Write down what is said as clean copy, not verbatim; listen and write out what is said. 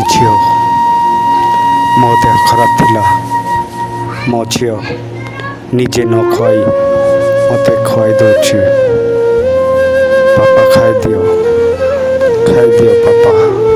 ଦଉଛି ଝିଅ। ମୋ ଦେହ ଖରାପ ଥିଲା, ମୋ ଝିଅ ନିଜେ ନ ଖୁଆଇ ମୋତେ ଖୁଆଇ ଦଉଛି। ପାପା ଖାଇଦିଅ, ଖାଇଦିଅ ପାପା।